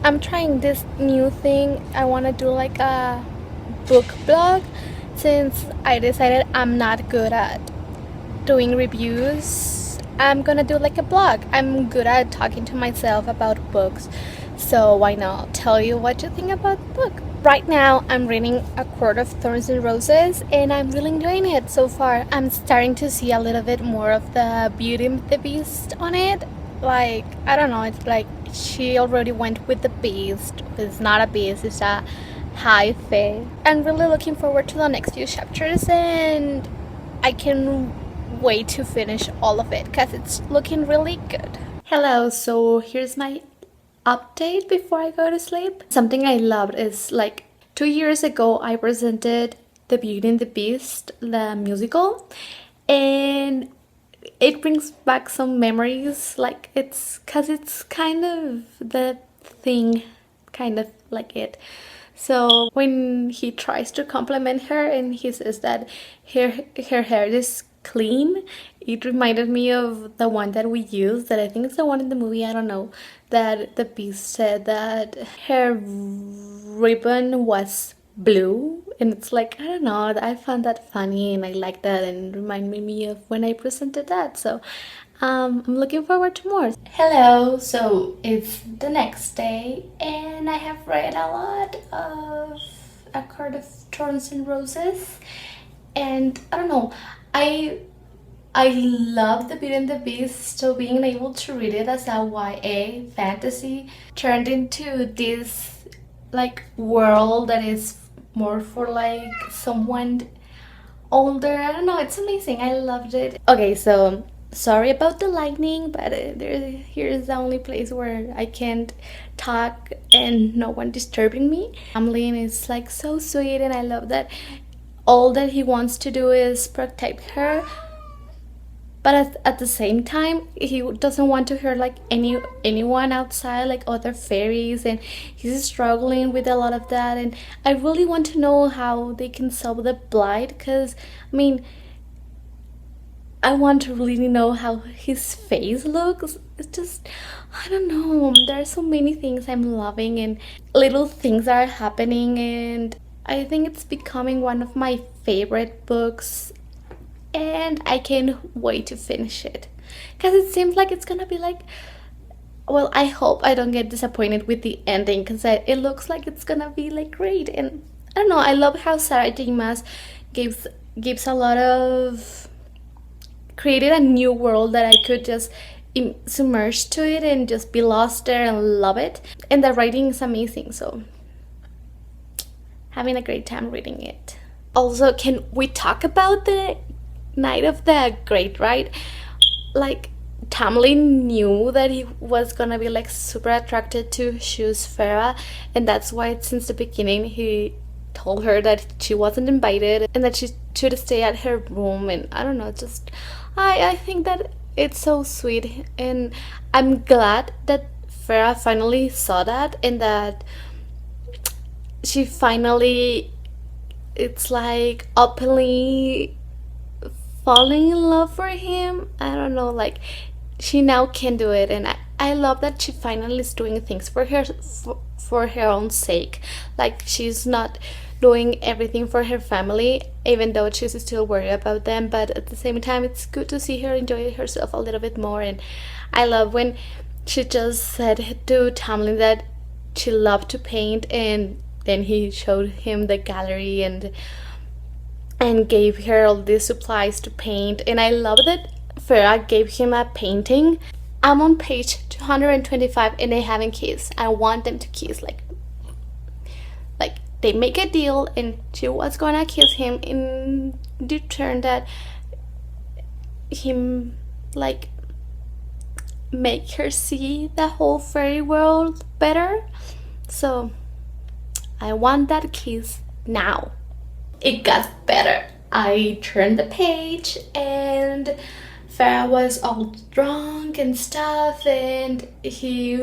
I'm trying this new thing. I want to do like a book blog since I decided I'm not good at doing reviews. I'm gonna do like a blog. I'm good at talking to myself about books, so why not tell you what you think about the book? Right now, I'm reading A Court of Thorns and Roses, and I'm really enjoying it so far. I'm starting to see a little bit more of the Beauty and the Beast on it. Like, I don't know, it's like she already went with the beast. It's not a beast, it's a high fae. I'm really looking forward to the next few chapters, and I can wait to finish all of it because it's looking really good. Hello, so here's my update before I go to sleep. Something I loved is like 2 years ago I presented The Beauty and the Beast, the musical, and it brings back some memories. Like it's because it's kind of the thing, kind of like it. So when he tries to compliment her and he says that her hair is clean, it reminded me of the one that we used, that I think it's the one in the movie, I don't know, that the Beast said that her ribbon was blue, and it's like, I don't know, I found that funny and I like that, and it reminded me of when I presented that. So I'm looking forward to more. Hello, so it's the next day and I have read a lot of A Court of Thorns and Roses, and I don't know, I love The Beauty and the Beast, so being able to read it as a YA fantasy turned into this like world that is more for like someone older. I don't know, it's amazing. I loved it. Okay, so sorry about the lightning, but here's the only place where I can't talk and no one disturbing me. Hamlin is like so sweet, and I love that all that he wants to do is protect her, but at the same time he doesn't want to hurt like anyone outside, like other fairies, and he's struggling with a lot of that. And I really want to know how they can solve the blight, because I mean, I want to really know how his face looks. It's just, I don't know, there are so many things I'm loving and little things are happening, and I think it's becoming one of my favorite books, and I can't wait to finish it because it seems like it's gonna be like, well, I hope I don't get disappointed with the ending because it looks like it's gonna be like great. And I don't know, I love how Sarah J Maas gives a lot of, created a new world that I could just submerge to it and just be lost there and love it. And the writing is amazing, so having a great time reading it. Also, can we talk about the night of the Great Ride? Like, Tamlin knew that he was gonna be like super attracted to Shu's Farah, and that's why since the beginning he told her that she wasn't invited and that she should stay at her room. And I don't know, just I think that it's so sweet, and I'm glad that Farah finally saw that, and that she finally, it's like openly falling in love for him. I don't know, like she now can do it, and I love that she finally is doing things for her own sake. Like she's not doing everything for her family, even though she's still worried about them, but at the same time it's good to see her enjoy herself a little bit more. And I love when she just said to Tamlin that she loved to paint, and then he showed him the gallery and gave her all these supplies to paint. And I love that Farah gave him a painting. I'm on page 225 and they haven't kissed. I want them to kiss. Like they make a deal and she was gonna kiss him, in return that him like make her see the whole fairy world better. So I want that kiss now. It got better. I turned the page and Farah was all drunk and stuff, and she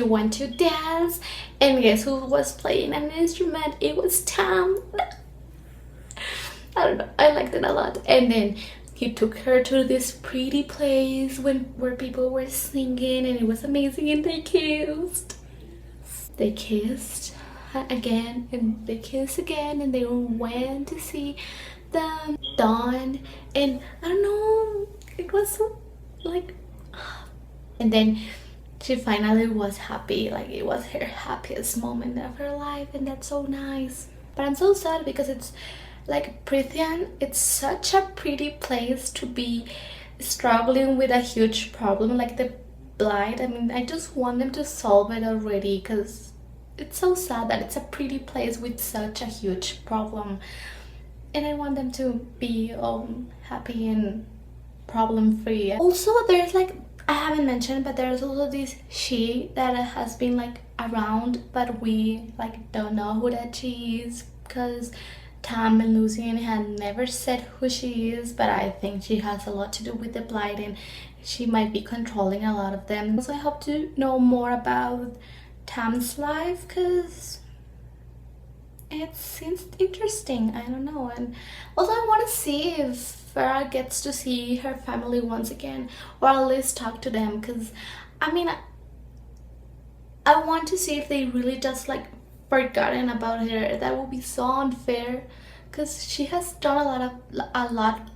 went to dance, and guess who was playing an instrument? It was Tom. I don't know, I liked it a lot. And then he took her to this pretty place where people were singing, and it was amazing, and they kissed. they kissed again, and they kissed again, and they went to see the dawn. And I don't know, it was so like, and then she finally was happy, like it was her happiest moment of her life, and that's so nice. But I'm so sad because it's like Prithian, it's such a pretty place to be struggling with a huge problem like the blight. I mean, I just want them to solve it already, because it's so sad that it's a pretty place with such a huge problem, and I want them to be happy and problem free. Also, there's like, I haven't mentioned, but there's also this she that has been like around, but we like don't know who that she is, because Tam and Lucian had never said who she is, but I think she has a lot to do with the blight, and she might be controlling a lot of them. So I hope to know more about Tam's life, because it seems interesting. I don't know. And also I want to see if Farah gets to see her family once again, or at least talk to them, because I mean, I want to see if they really just like forgotten about her. That would be so unfair, because she has done a lot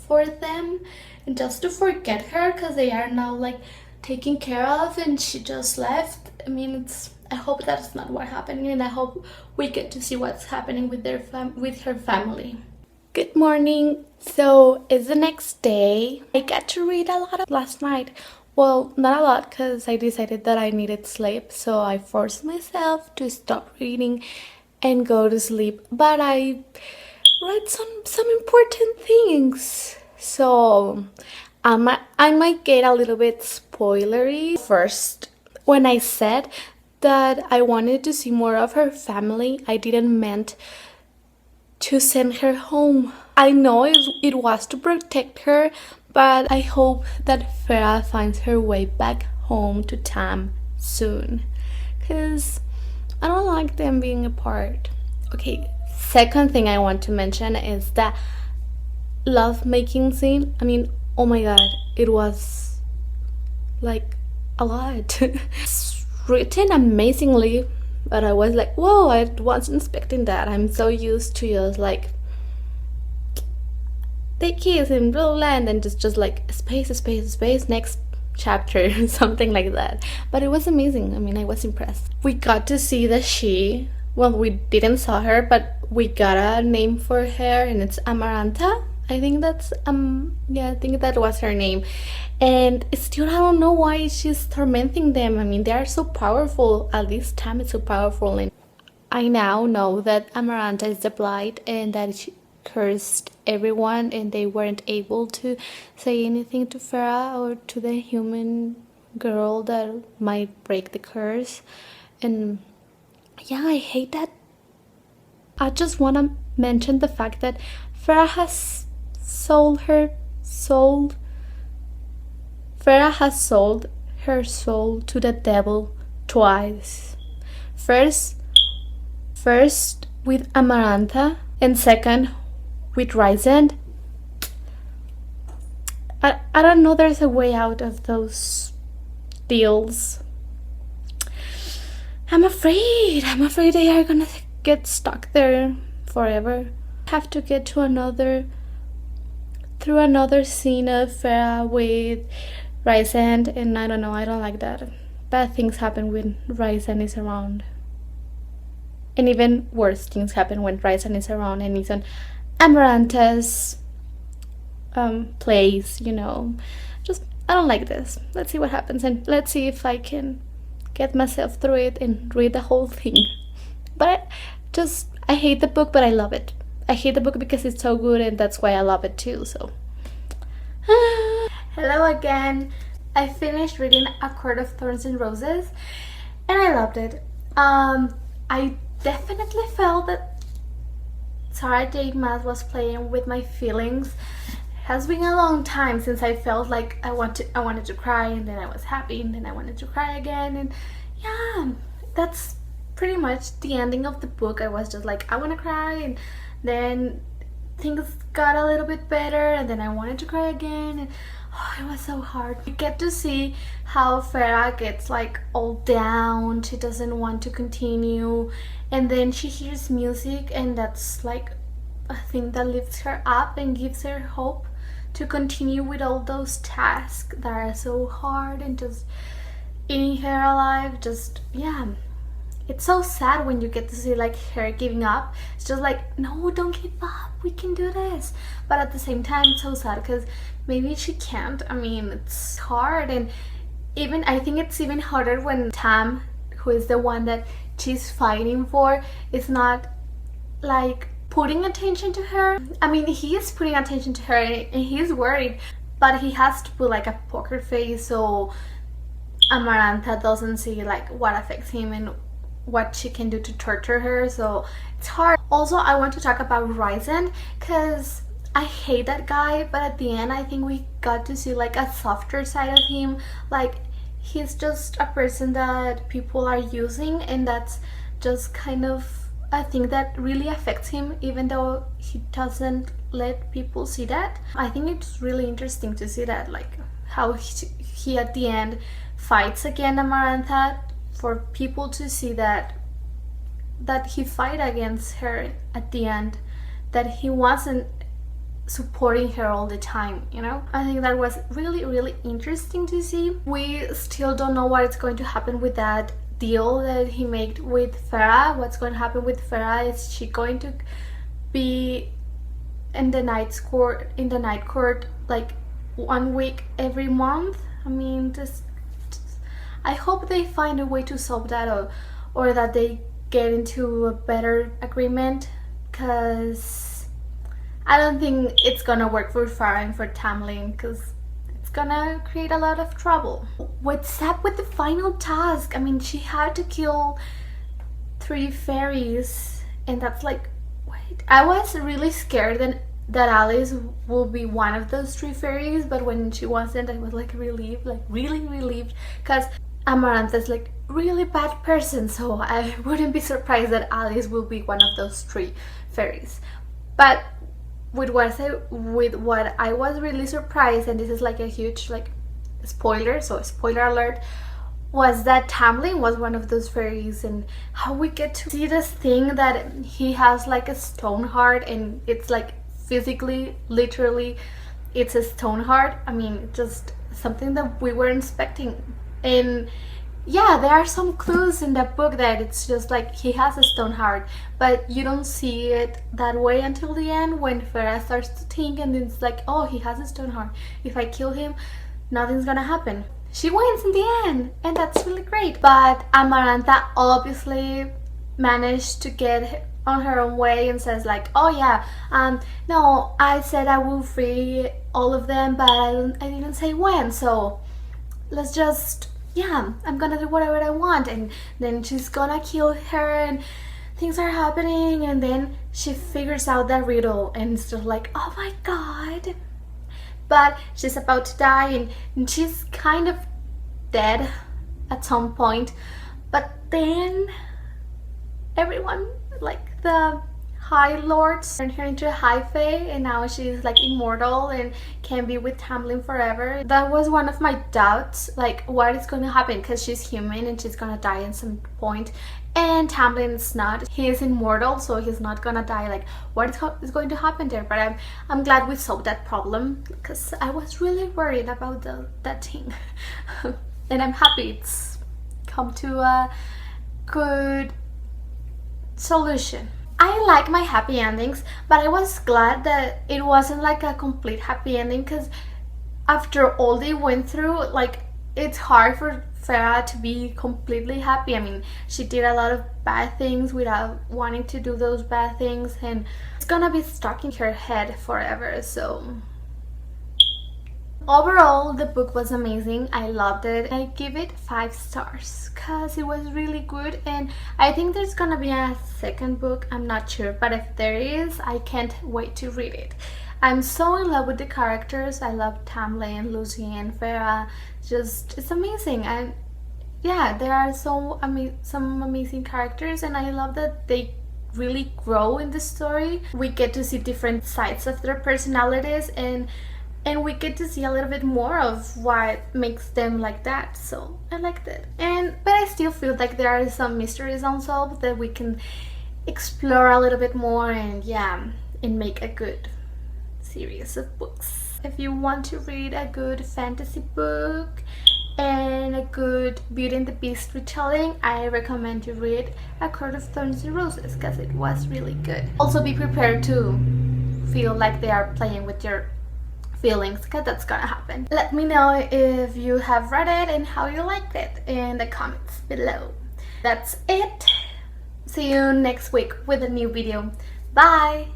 for them, and just to forget her because they are now like taken care of and she just left. I mean, it's, I hope that's not what happened, and I hope we get to see what's happening with their with her family. Good morning. So it's the next day. I got to read a lot of last night. Well, not a lot, because I decided that I needed sleep, so I forced myself to stop reading and go to sleep. But I read some important things, so I might get a little bit spoilery. First, when I said that I wanted to see more of her family, I didn't meant to send her home. I know it was to protect her, but I hope that Farah finds her way back home to Tam soon, because I don't like them being apart. Okay, second thing I want to mention is the love making scene. I mean, oh my god, it was like a lot. It's written amazingly, but I was like, whoa, I wasn't expecting that. I'm so used to just like they kiss and blah, blah, and then just like space, next chapter, something like that. But it was amazing. I mean, I was impressed. We got to see the she. Well, we didn't saw her, but we got a name for her, and it's Amaranta. I think that's yeah, I think that was her name. And still, I don't know why she's tormenting them. I mean, they are so powerful. At least Tam is so powerful, and I now know that Amaranta is the blight, and that she cursed everyone, and they weren't able to say anything to Farah or to the human girl that might break the curse. And yeah, I hate that. I just want to mention the fact that Farah has sold her soul. Farah has sold her soul to the devil twice. First with Amaranta, and second with Rysand. I don't know, there's a way out of those deals. I'm afraid they are gonna get stuck there forever. Have to get to through another scene of Farah with Rysand, and I don't know, I don't like that. Bad things happen when Rysand is around. And even worse things happen when Rysand is around and he's on Amaranta's place, you know. Just, I don't like this. Let's see what happens, and let's see if I can get myself through it and read the whole thing. But I hate the book, but I love it. I hate the book because it's so good, and that's why I love it too, so. Hello again. I finished reading A Court of Thorns and Roses, and I loved it. I definitely felt that Sarah J. Maas was playing with my feelings. It has been a long time since I felt like I wanted to cry, and then I was happy, and then I wanted to cry again, and yeah, that's pretty much the ending of the book. I was just like, I want to cry, and then things got a little bit better, and then I wanted to cry again, and it was so hard. We get to see how Farah gets like all down, she doesn't want to continue, and then she hears music, and that's like a thing that lifts her up and gives her hope to continue with all those tasks that are so hard and just eating her alive. Just, yeah, it's so sad when you get to see like her giving up. It's just like, no, don't give up, we can do this. But at the same time, it's so sad because maybe she can't. I mean, it's hard. And even I think it's even harder when Tam, who is the one that she's fighting for, is not like putting attention to her. I mean, he is putting attention to her and he's worried, but he has to put like a poker face so Amarantha doesn't see like what affects him and what she can do to torture her. So it's hard. Also, I want to talk about Ryzen because I hate that guy, but at the end I think we got to see like a softer side of him. Like, he's just a person that people are using, and that's just kind of a thing that really affects him, even though he doesn't let people see that. I think it's really interesting to see that, like how he at the end fights against Amarantha, for people to see that he fight against her at the end, that he wasn't supporting her all the time, you know? I think that was really, really interesting to see. We still don't know what is going to happen with that deal that he made with Farah. What's going to happen with Farah? Is she going to be in the night court like 1 week every month? I mean, I hope they find a way to solve that, or that they get into a better agreement, because I don't think it's gonna work for Farah and for Tamlin, because it's gonna create a lot of trouble. What's up with the final task? I mean, she had to kill 3 fairies, and that's like, wait, I was really scared that Alice will be one of those 3 fairies, but when she wasn't, I was like relieved, like really relieved, because Amarantha is like really bad person, so I wouldn't be surprised that Alice will be one of those 3 fairies. But with what I was really surprised, and this is like a huge like spoiler, so spoiler alert, was that Tamlin was one of those fairies, and how we get to see this thing that he has like a stone heart, and it's like physically, literally, it's a stone heart. I mean, just something that we weren't expecting. And yeah, there are some clues in the book that it's just like he has a stone heart, but you don't see it that way until the end, when Farah starts to think, and it's like, oh, he has a stone heart, if I kill him, nothing's gonna happen. She wins in the end, and that's really great. But Amarantha obviously managed to get on her own way and says like, oh yeah, no, I said I will free all of them, but I didn't say when, so let's just, yeah, I'm gonna do whatever I want. And then she's gonna kill her, and things are happening, and then she figures out that riddle, and it's just like, oh my god. But she's about to die, and she's kind of dead at some point, but then everyone, like the High Lords, turned her into a High Fae, and now she's like immortal and can be with Tamlin forever. That was one of my doubts, like what is going to happen, because she's human and she's gonna die at some point, and Tamlin is not. He is immortal, so he's not gonna die. Like, what is going to happen there? But I'm glad we solved that problem, because I was really worried about that thing. And I'm happy it's come to a good solution. I like my happy endings, but I was glad that it wasn't like a complete happy ending, because after all they went through, like, it's hard for Farah to be completely happy. I mean, she did a lot of bad things without wanting to do those bad things, and it's gonna be stuck in her head forever. So overall, the book was amazing. I loved it. I give it 5 stars because it was really good, and I think there's gonna be a second book. I'm not sure, but if there is, I can't wait to read it. I'm so in love with the characters. I love Tamlin, Lucy, and Farah. Just, it's amazing. And yeah, there are some amazing characters, and I love that they really grow in the story. We get to see different sides of their personalities, and and we get to see a little bit more of what makes them like that. So I liked it, but I still feel like there are some mysteries unsolved that we can explore a little bit more, and yeah, and make a good series of books. If you want to read a good fantasy book and a good Beauty and the Beast retelling, I recommend you read A Court of Thorns and Roses, because it was really good. Also be prepared to feel like they are playing with your feelings, because that's gonna happen. Let me know if you have read it and how you liked it in the comments below. That's it. See you next week with a new video. Bye!